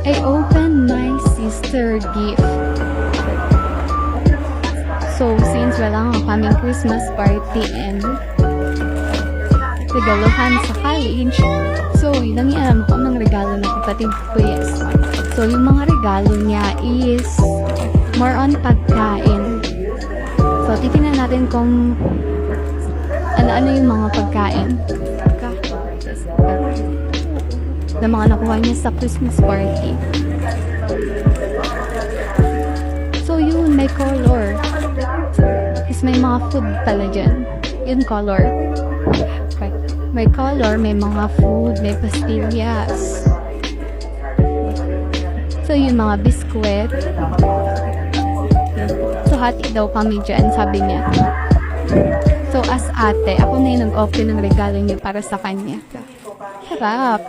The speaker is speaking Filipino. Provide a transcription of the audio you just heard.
I opened my sister gift. So, since wala nga kaming Christmas party and regaluhan sa college, so, yun ang ko ng regalo ng kapatid ko, yes. So, yung mga regalo niya is more on pagkain. So, titingnan natin kung ano-ano yung mga pagkain na mga nakuha niya sa Christmas party. So, yun, may color. Is may mga food pala dyan. Yun, color. Okay. May color, may mga food, may pastillas. So, yun, mga biskwit. So, hati daw kami dyan, sabi niya. So, as ate, ako na yung nag-open ng regalo niya para sa kanya. Sarap.